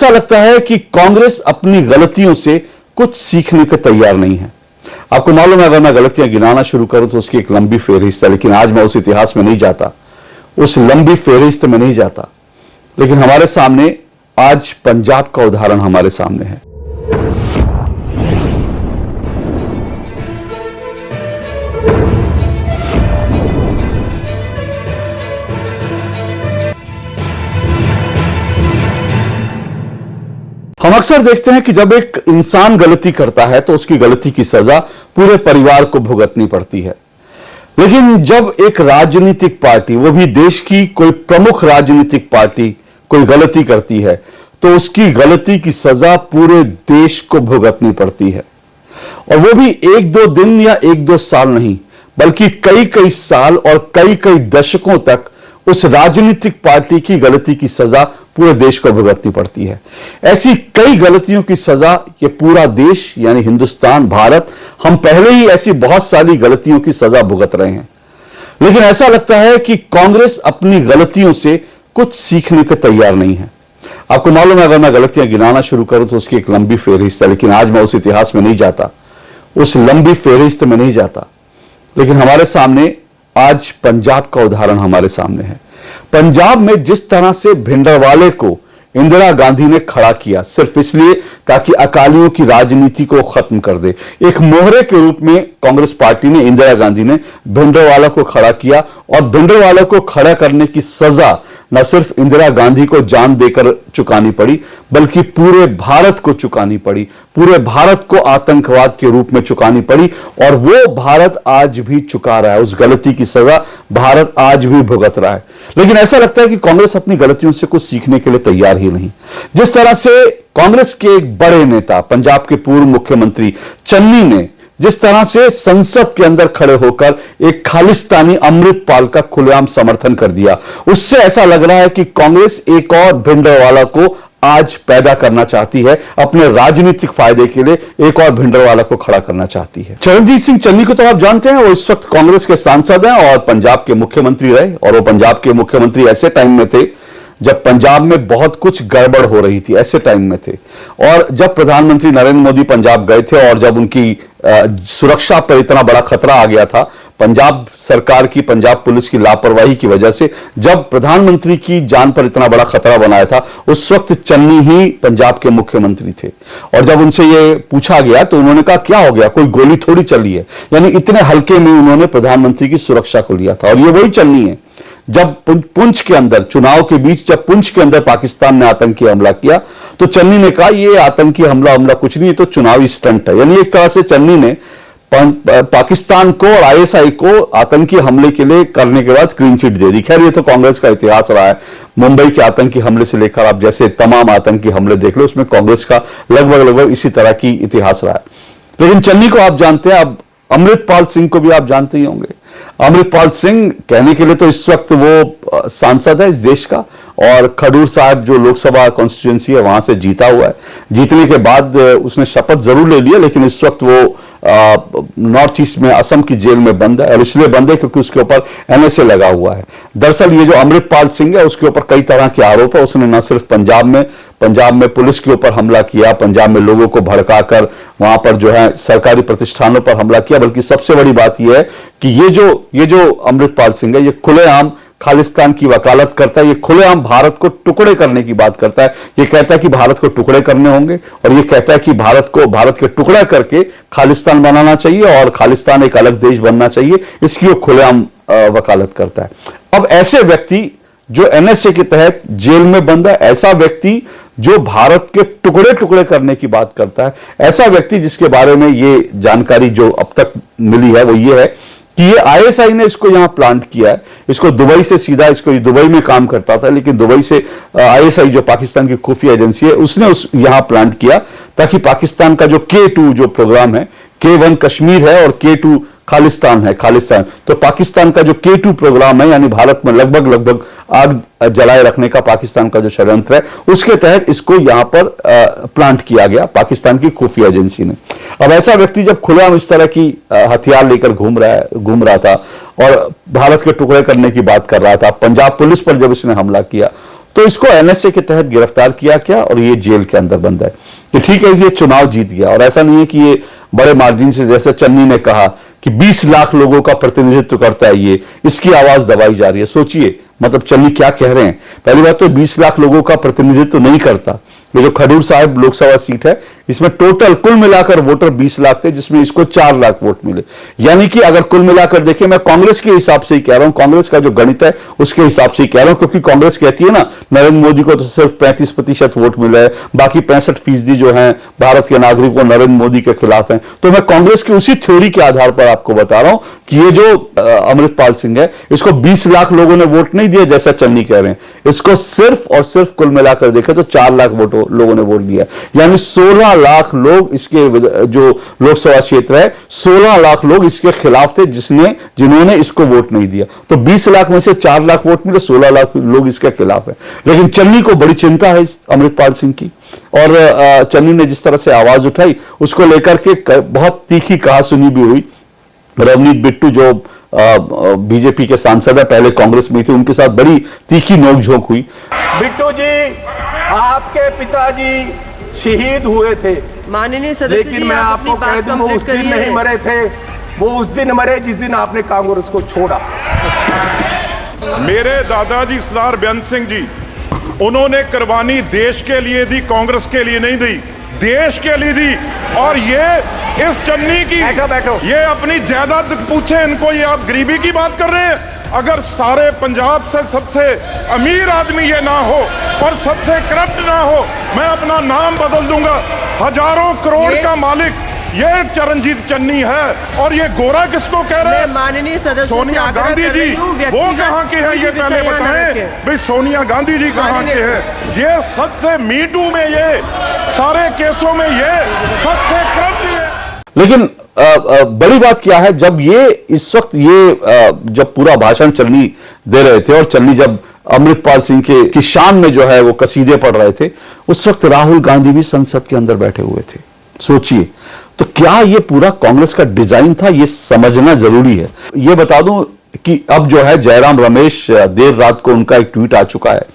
ऐसा लगता है कि कांग्रेस अपनी गलतियों से कुछ सीखने को तैयार नहीं है। आपको मालूम है, अगर मैं गलतियां गिनाना शुरू करूं तो उसकी एक लंबी फेहरिस्त है, लेकिन आज मैं उस इतिहास में नहीं जाता, उस लंबी फेहरिस्त में नहीं जाता। लेकिन हमारे सामने आज पंजाब का उदाहरण हमारे सामने है। हम अक्सर देखते हैं कि जब एक इंसान गलती करता है तो उसकी गलती की सजा पूरे परिवार को भुगतनी पड़ती है। लेकिन जब एक राजनीतिक पार्टी, वो भी देश की कोई प्रमुख राजनीतिक पार्टी कोई गलती करती है तो उसकी गलती की सजा पूरे देश को भुगतनी पड़ती है। और वो भी एक दो दिन या एक दो साल नहीं, बल्कि कई कई साल और कई कई दशकों तक उस राजनीतिक पार्टी की गलती की सजा पूरे देश को भुगतनी पड़ती है। ऐसी कई गलतियों की सजा ये पूरा देश यानी हिंदुस्तान, भारत, हम पहले ही ऐसी बहुत सारी गलतियों की सजा भुगत रहे हैं। लेकिन ऐसा लगता है कि कांग्रेस अपनी गलतियों से कुछ सीखने को तैयार नहीं है। आपको मालूम है, अगर मैं गलतियां गिनाना शुरू करूं तो उसकी एक लंबी फेहरिस्त है, लेकिन आज मैं उस इतिहास में नहीं जाता, उस लंबी फेहरिस्त में नहीं जाता। लेकिन हमारे सामने आज पंजाब का उदाहरण हमारे सामने है। पंजाब में जिस तरह से भिंडरवाले को इंदिरा गांधी ने खड़ा किया, सिर्फ इसलिए ताकि अकालियों की राजनीति को खत्म कर दे। एक मोहरे के रूप में कांग्रेस पार्टी ने, इंदिरा गांधी ने भिंडरवाला को खड़ा किया, और भिंडरवाला को खड़ा करने की सजा न सिर्फ इंदिरा गांधी को जान देकर चुकानी पड़ी, बल्कि पूरे भारत को चुकानी पड़ी, पूरे भारत को आतंकवाद के रूप में चुकानी पड़ी। और वो भारत आज भी चुका रहा है, उस गलती की सजा भारत आज भी भुगत रहा है। लेकिन ऐसा लगता है कि कांग्रेस अपनी गलतियों से कुछ सीखने के लिए तैयार ही नहीं। जिस तरह से कांग्रेस के एक बड़े नेता, पंजाब के पूर्व मुख्यमंत्री चन्नी ने जिस तरह से संसद के अंदर खड़े होकर एक खालिस्तानी अमृतपाल का खुलेआम समर्थन कर दिया, उससे ऐसा लग रहा है कि कांग्रेस एक और भिंडरवाला को आज पैदा करना चाहती है, अपने राजनीतिक फायदे के लिए एक और भिंडरवाला को खड़ा करना चाहती है। चरणजीत सिंह चन्नी को तो आप जानते हैं, वो इस वक्त कांग्रेस के सांसद हैं और पंजाब के मुख्यमंत्री रहे। और वो पंजाब के मुख्यमंत्री ऐसे टाइम में थे जब पंजाब में बहुत कुछ गड़बड़ हो रही थी, ऐसे टाइम में थे। और जब प्रधानमंत्री नरेंद्र मोदी पंजाब गए थे और जब उनकी सुरक्षा पर इतना बड़ा खतरा आ गया था, पंजाब सरकार की, पंजाब पुलिस की लापरवाही की वजह से जब प्रधानमंत्री की जान पर इतना बड़ा खतरा बनाया था, उस वक्त चन्नी ही पंजाब के मुख्यमंत्री थे। और जब उनसे ये पूछा गया तो उन्होंने कहा क्या हो गया, कोई गोली थोड़ी चली है। यानी इतने हल्के में उन्होंने प्रधानमंत्री की सुरक्षा को लिया था। और ये वही चन्नी है जब पुंछ के अंदर, चुनाव के बीच जब पुंछ के अंदर पाकिस्तान ने आतंकी हमला किया तो चन्नी ने कहा ये आतंकी हमला कुछ नहीं है, तो चुनावी स्टंट है। यानी एक तरह से चन्नी ने पाकिस्तान को और आईएसआई को आतंकी हमले के लिए करने के बाद क्लीन चिट दे दी। खैर, ये तो कांग्रेस का इतिहास रहा है। मुंबई के आतंकी हमले से लेकर आप जैसे तमाम आतंकी हमले देख लो, उसमें कांग्रेस का लगभग इसी तरह की इतिहास रहा है। लेकिन चन्नी को आप जानते हैं, अब अमृतपाल सिंह को भी आप जानते ही होंगे। अमृतपाल सिंह कहने के लिए तो इस वक्त वो सांसद है इस देश का, और खडूर साहब जो लोकसभा कॉन्स्टिट्यूएंसी है वहां से जीता हुआ है। जीतने के बाद उसने शपथ जरूर ले लिया, लेकिन इस वक्त वो नॉर्थ ईस्ट में असम की जेल में बंद है। और इसलिए बंद है क्योंकि उसके ऊपर एनएसए लगा हुआ है। दरअसल ये जो अमृतपाल सिंह है उसके ऊपर कई तरह के आरोप है। उसने न सिर्फ पंजाब में पुलिस के ऊपर हमला किया, पंजाब में लोगों को भड़काकर वहां पर जो है सरकारी प्रतिष्ठानों पर हमला किया, बल्कि सबसे बड़ी बात यह है कि ये जो अमृतपाल सिंह है ये खुलेआम खालिस्तान की वकालत करता है। ये खुलेआम भारत को टुकड़े करने की बात करता है। ये कहता है कि भारत को टुकड़े करने होंगे, और ये कहता है कि भारत के टुकड़ा करके खालिस्तान बनाना चाहिए और खालिस्तान एक अलग देश बनना चाहिए। इसकी वो खुलेआम वकालत करता है। अब ऐसे व्यक्ति जो एनएसए के तहत जेल में बंद है, ऐसा व्यक्ति जो भारत के टुकड़े टुकड़े करने की बात करता है, ऐसा व्यक्ति जिसके बारे में ये जानकारी जो अब तक मिली है वो ये है कि ये आईएसआई ने इसको यहां प्लांट किया है। इसको दुबई से सीधा, इसको दुबई में काम करता था, लेकिन दुबई से आईएसआई जो पाकिस्तान की खुफिया एजेंसी है उसने यहां प्लांट किया ताकि पाकिस्तान का जो K2 जो प्रोग्राम है, K1 कश्मीर है और K2 खालिस्तान है, खालिस्तान। तो पाकिस्तान का जो K2 प्रोग्राम है, यानी भारत में लगभग आग जलाए रखने का पाकिस्तान का जो षड्यंत्र है, उसके तहत इसको यहां पर प्लांट किया गया पाकिस्तान की खुफिया एजेंसी ने। अब ऐसा व्यक्ति जब खुलेआम इस तरह की हथियार लेकर घूम रहा था और भारत के टुकड़े करने की बात कर रहा था, पंजाब पुलिस पर जब इसने हमला किया, तो इसको एनएसए के तहत गिरफ्तार किया गया और ये जेल के अंदर बंद है कि ठीक है ये चुनाव जीत गया। और ऐसा नहीं है कि ये बड़े मार्जिन से, जैसे चन्नी ने कहा कि 20 लाख लोगों का प्रतिनिधित्व करता है ये, इसकी आवाज दबाई जा रही है। सोचिए मतलब चन्नी क्या कह रहे हैं। पहली बात तो 20 लाख लोगों का प्रतिनिधित्व नहीं करता। ये जो खडूर साहिब लोकसभा सीट है इसमें टोटल कुल मिलाकर वोटर 20 लाख थे, जिसमें इसको 4 लाख वोट मिले। यानी कि अगर कुल मिलाकर देखें, मैं कांग्रेस के हिसाब से ही कह रहा हूं, कांग्रेस का जो गणित है उसके हिसाब से ही कह रहा हूं, क्योंकि कांग्रेस कहती है ना नरेंद्र मोदी को तो सिर्फ 35% वोट मिले हैं, बाकी 65% जो है भारत के नागरिकों नरेंद्र मोदी के खिलाफ हैं। तो मैं कांग्रेस की उसी थ्योरी के आधार पर आपको बता रहा हूं कि ये जो अमृतपाल सिंह है इसको 20 लाख लोगों ने वोट नहीं दिया जैसा चन्नी कह रहे हैं, इसको सिर्फ और सिर्फ कुल मिलाकर देखें तो 4 लाख लोगों ने वोट दिया। यानी 16 लाख लोग इसके जो लोकसभा क्षेत्र है 16 लाख लोग इसके खिलाफ थे जिन्होंने इसको वोट नहीं दिया। तो 20 लाख में से 4 लाख वोट मिले, 16 लाख लोग इसके खिलाफ है। लेकिन चन्नी को बड़ी चिंता है अमृतपाल सिंह की, और चन्नी ने जिस तरह से आवाज उठाई उसको लेकर के बहुत तीखी कहासुनी भी हुई। रवनीत बिट्टू जो बीजेपी के सांसद है, पहले कांग्रेस में थे, उनके साथ बड़ी तीखी नोकझोंक हुई। बिट्टू जी, आपके पिताजी शहीद हुए थे, माननीय सदस्य, लेकिन मैं आपको कह दूं वो उस दिन नहीं मरे थे, वो उस दिन मरे जिस दिन आपने कांग्रेस को छोड़ा। मेरे दादाजी सरदार बेअंत सिंह जी, उन्होंने कुर्बानी देश के लिए दी, कांग्रेस के लिए नहीं दी, देश के लिए दी। और ये इस चन्नी की बैठो। ये अपनी जायदाद पूछे इनको, ये आप गरीबी की बात कर रहे हैं। अगर सारे पंजाब से सबसे अमीर आदमी ये ना हो और सबसे करप्ट ना हो, मैं अपना नाम बदल दूंगा। हजारों करोड़ का मालिक ये चरणजीत चन्नी है। और ये गोरा किसको कह रहे हैं? माननीय सदस्य सोनिया गांधी जी, वो कहाँ के हैं ये पहले बताएं भाई। सोनिया गांधी जी कहाँ के हैं? ये सबसे मीटू में, ये सारे केसों में ये सबसे करप्ट है। लेकिन बड़ी बात क्या है, जब ये इस वक्त ये जब पूरा भाषण चन्नी दे रहे थे और चन्नी जब अमृतपाल सिंह की शान में जो है वो कसीदे पढ़ रहे थे, उस वक्त राहुल गांधी भी संसद के अंदर बैठे हुए थे। सोचिए, तो क्या ये पूरा कांग्रेस का डिजाइन था, ये समझना जरूरी है। ये बता दूं कि अब जो है जयराम रमेश, देर रात को उनका एक ट्वीट आ चुका है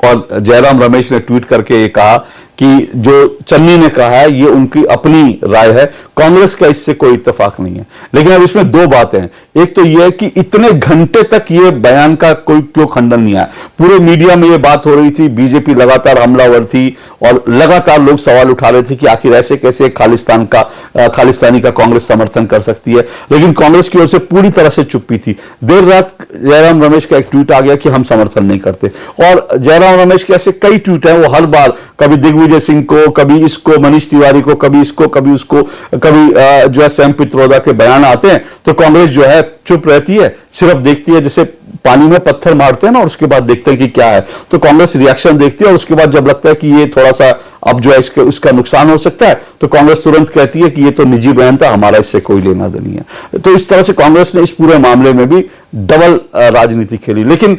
और जयराम रमेश ने ट्वीट करके ये कहा कि जो चन्नी ने कहा है ये उनकी अपनी राय है, कांग्रेस का इससे कोई इत्तेफाक नहीं है। लेकिन अब इसमें दो बातें हैं। एक तो यह है कि इतने घंटे तक ये बयान का कोई क्यों खंडन नहीं आया। पूरे मीडिया में ये बात हो रही थी, बीजेपी लगातार हमलावर थी और लगातार लोग सवाल उठा रहे थे कि आखिर ऐसे कैसे खालिस्तानी का कांग्रेस समर्थन कर सकती है। लेकिन कांग्रेस की ओर से पूरी तरह से चुप्पी थी। देर रात जयराम रमेश का एक ट्वीट आ गया कि हम समर्थन नहीं करते, और जयराम रमेश के ऐसे कई ट्वीट हैं, वो हर बार कभी दिग्विजय सिंह को, कभी इसको, मनीष तिवारी को, कभी इसको, कभी उसको, कभी जो है सैम पित्रोदा के बयान आते हैं तो कांग्रेस जो है चुप रहती है, सिर्फ देखती है, जैसे पानी में पत्थर मारते हैं ना और उसके बाद देखते हैं कि क्या है। तो कांग्रेस रिएक्शन देखती है और उसके बाद जब लगता है कि ये थोड़ा सा अब जो है उसका नुकसान हो सकता है तो कांग्रेस तुरंत कहती है कि ये तो निजी बयान था, हमारा इससे कोई लेना देना नहीं है। तो इस तरह से कांग्रेस ने इस पूरे मामले में भी डबल राजनीति खेली। लेकिन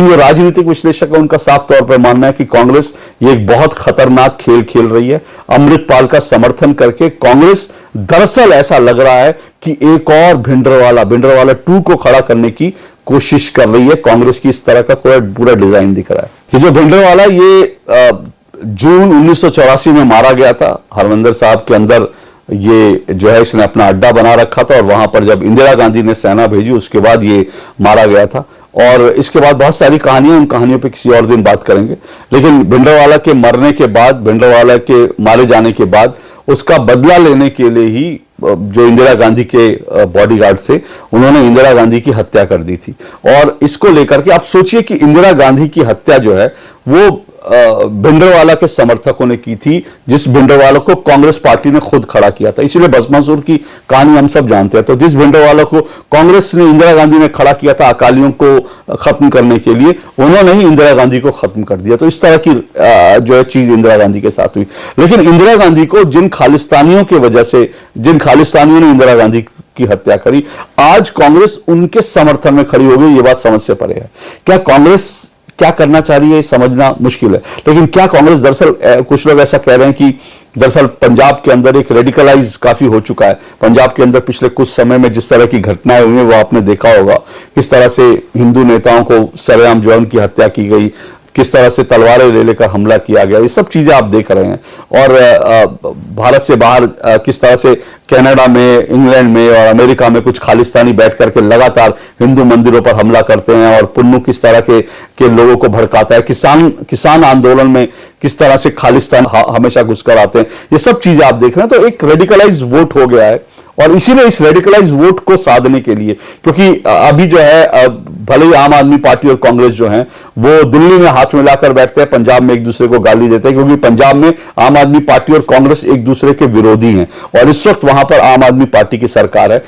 जो राजनीतिक विश्लेषक है उनका साफ तौर पर मानना है कि कांग्रेस ये एक बहुत खतरनाक खेल खेल रही है। अमृतपाल का समर्थन करके कांग्रेस दरअसल ऐसा लग रहा है कि एक और भिंडरवाला 2 को खड़ा करने की कोशिश कर रही है। कांग्रेस की इस तरह का पूरा डिजाइन दिख रहा है कि जो भिंडरवाला ये जून 1984 में मारा गया था, हरमंदिर साहब के अंदर ये जो है इसने अपना अड्डा बना रखा था और वहां पर जब इंदिरा गांधी ने सेना भेजी उसके बाद ये मारा गया था। और इसके बाद बहुत सारी कहानियां, उन कहानियों पे किसी और दिन बात करेंगे। लेकिन भिंडरवाला के मरने के बाद, भिंडरवाला के मारे जाने के बाद उसका बदला लेने के लिए ही जो इंदिरा गांधी के बॉडीगार्ड से उन्होंने इंदिरा गांधी की हत्या कर दी थी। और इसको लेकर के आप सोचिए कि इंदिरा गांधी की हत्या जो है वो भिंडरवाला के समर्थकों ने की थी, जिस भिंडरवाला को कांग्रेस पार्टी ने खुद खड़ा किया था। इसीलिए भस्मासुर की कहानी हम सब जानते हैं। तो जिस भिंडरवाला को कांग्रेस ने, इंदिरा गांधी ने खड़ा किया था अकालियों को खत्म करने के लिए, उन्होंने ही इंदिरा गांधी को खत्म कर दिया। तो इस तरह की जो है चीज इंदिरा गांधी के साथ हुई। लेकिन इंदिरा गांधी को जिन खालिस्तानियों की वजह से, जिन खालिस्तानियों ने इंदिरा गांधी की हत्या करी, आज कांग्रेस उनके समर्थन में खड़ी हो गई। ये बात समझ से परे है। क्या कांग्रेस क्या करना चाह रही है समझना मुश्किल है। लेकिन क्या कांग्रेस दरअसल, कुछ लोग ऐसा कह रहे हैं कि दरअसल पंजाब के अंदर एक रेडिकलाइज काफी हो चुका है। पंजाब के अंदर पिछले कुछ समय में जिस तरह की घटनाएं हुई वो आपने देखा होगा, किस तरह से हिंदू नेताओं को सरेआम जो उनकी हत्या की गई, किस तरह से तलवारें ले लेकर हमला किया गया, ये सब चीजें आप देख रहे हैं। और भारत से बाहर किस तरह से कनाडा में, इंग्लैंड में और अमेरिका में कुछ खालिस्तानी बैठ करके लगातार हिंदू मंदिरों पर हमला करते हैं, और पुन्नू किस तरह के लोगों को भड़काता है, किसान आंदोलन में किस तरह से खालिस्तान हमेशा घुसकर आते हैं, ये सब चीजें आप देख रहे हैं। तो एक रेडिकलाइज वोट हो गया है, और इसीलिए इस रेडिकलाइज वोट को साधने के लिए, क्योंकि अभी जो है भले ही आम आदमी पार्टी और कांग्रेस जो है वो दिल्ली में हाथ मिलाकर बैठते हैं, पंजाब में एक दूसरे को गाली देते हैं, क्योंकि पंजाब में आम आदमी पार्टी और कांग्रेस एक दूसरे के विरोधी हैं, और इस वक्त वहां पर आम आदमी पार्टी की सरकार है।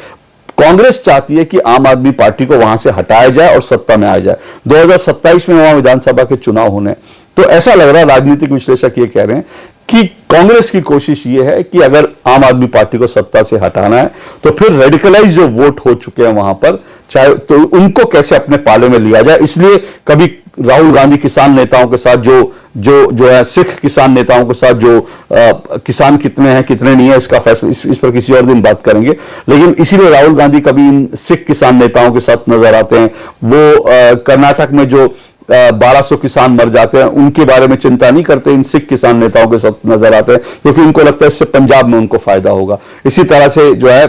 कांग्रेस चाहती है कि आम आदमी पार्टी को वहां से हटाया जाए और सत्ता में आ जाए। 2027 में वहां विधानसभा के चुनाव होने, तो ऐसा लग रहा है, राजनीतिक विश्लेषक ये कह रहे हैं कि कांग्रेस की कोशिश ये है कि अगर आम आदमी पार्टी को सत्ता से हटाना है तो फिर रेडिकलाइज जो वोट हो चुके हैं वहां पर, चाहे तो उनको कैसे अपने पाले में लिया जाए। इसलिए कभी राहुल गांधी किसान नेताओं के साथ जो है, सिख किसान नेताओं के साथ जो किसान कितने हैं कितने नहीं है इसका फैसला इस पर किसी और दिन बात करेंगे, लेकिन इसीलिए राहुल गांधी कभी इन सिख किसान नेताओं के साथ नजर आते हैं। वो कर्नाटक में जो 1200 किसान मर जाते हैं उनके बारे में चिंता नहीं करते, इन सिख किसान नेताओं के साथ नजर आते हैं, क्योंकि उनको लगता है इससे पंजाब में उनको फायदा होगा। इसी तरह से जो है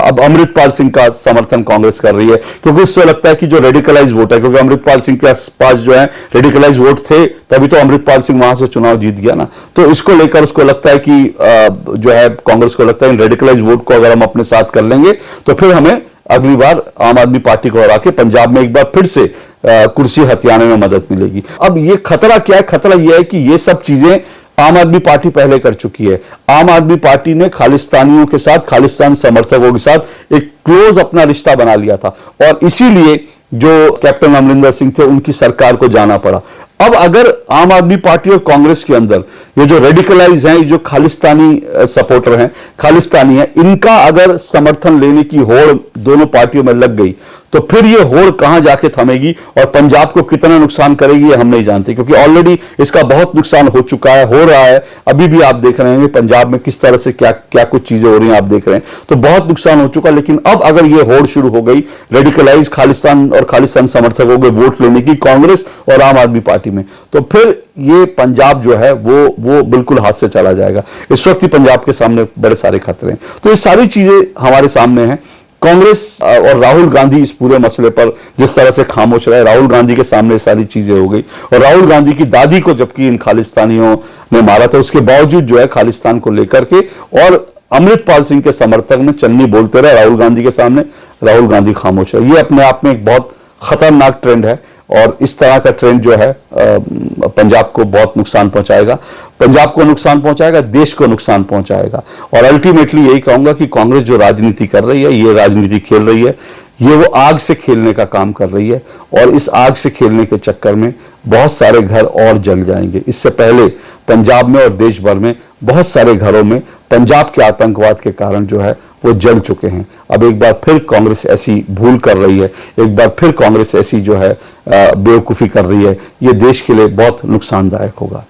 अब अमृतपाल सिंह का समर्थन कांग्रेस कर रही है, क्योंकि उससे लगता है कि जो रेडिकलाइज वोट है, क्योंकि अमृतपाल सिंह के पास जो है रेडिकलाइज वोट थे, तभी तो अमृतपाल सिंह वहां से चुनाव जीत गया ना। तो इसको लेकर उसको लगता है कि जो है कांग्रेस को लगता है इन रेडिकलाइज वोट को अगर हम अपने साथ कर लेंगे तो फिर हमें अगली बार आम आदमी पार्टी को हरा के पंजाब में एक बार फिर से कुर्सी हथियाने में मदद मिलेगी। अब ये खतरा क्या है? खतरा यह है कि ये सब चीजें आम आदमी पार्टी पहले कर चुकी है। आम आदमी पार्टी ने खालिस्तानियों के साथ, खालिस्तान समर्थकों के साथ एक क्लोज अपना रिश्ता बना लिया था, और इसीलिए जो कैप्टन अमरिंदर सिंह थे उनकी सरकार को जाना पड़ा। अब अगर आम आदमी पार्टी और कांग्रेस के अंदर ये जो रेडिकलाइज हैं, ये जो खालिस्तानी सपोर्टर हैं, खालिस्तानी हैं, इनका अगर समर्थन लेने की होड़ दोनों पार्टियों में लग गई तो फिर ये होड़ कहां जाके थमेगी और पंजाब को कितना नुकसान करेगी ये हम नहीं जानते, क्योंकि ऑलरेडी इसका बहुत नुकसान हो चुका है, हो रहा है। अभी भी आप देख रहे हैं पंजाब में किस तरह से क्या कुछ चीजें हो रही हैं, आप देख रहे हैं, तो बहुत नुकसान हो चुका। लेकिन अब अगर ये होड़ शुरू हो गई रेडिकलाइज खालिस्तान और खालिस्तान समर्थकों के वोट लेने की कांग्रेस और आम आदमी पार्टी में, तो फिर ये पंजाब जो है वो बिल्कुल हाथ से चला जाएगा। इस वक्त ही पंजाब के सामने बड़े सारे खतरे हैं। तो ये सारी चीजें हमारे सामने हैं। कांग्रेस और राहुल गांधी इस पूरे मसले पर जिस तरह से खामोश रहे, राहुल गांधी के सामने सारी चीजें हो गई, और राहुल गांधी की दादी को जबकि इन खालिस्तानियों ने मारा था, उसके बावजूद जो है खालिस्तान को लेकर के और अमृतपाल सिंह के समर्थक में चन्नी बोलते रहे राहुल गांधी के सामने, राहुल गांधी खामोश है। ये अपने आप में एक बहुत खतरनाक ट्रेंड है, और इस तरह का ट्रेंड जो है पंजाब को बहुत नुकसान पहुंचाएगा, पंजाब को नुकसान पहुंचाएगा, देश को नुकसान पहुंचाएगा। और अल्टीमेटली यही कहूंगा कि कांग्रेस जो राजनीति कर रही है, ये राजनीति खेल रही है, ये वो आग से खेलने का काम कर रही है, और इस आग से खेलने के चक्कर में बहुत सारे घर और जल जाएंगे। इससे पहले पंजाब में और देश भर में बहुत सारे घरों में पंजाब के आतंकवाद के कारण जो है वो जल चुके हैं। अब एक बार फिर कांग्रेस ऐसी भूल कर रही है, एक बार फिर कांग्रेस ऐसी जो है बेवकूफ़ी कर रही है, ये देश के लिए बहुत नुकसानदायक होगा।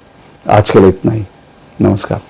आज के लिए इतना ही, नमस्कार।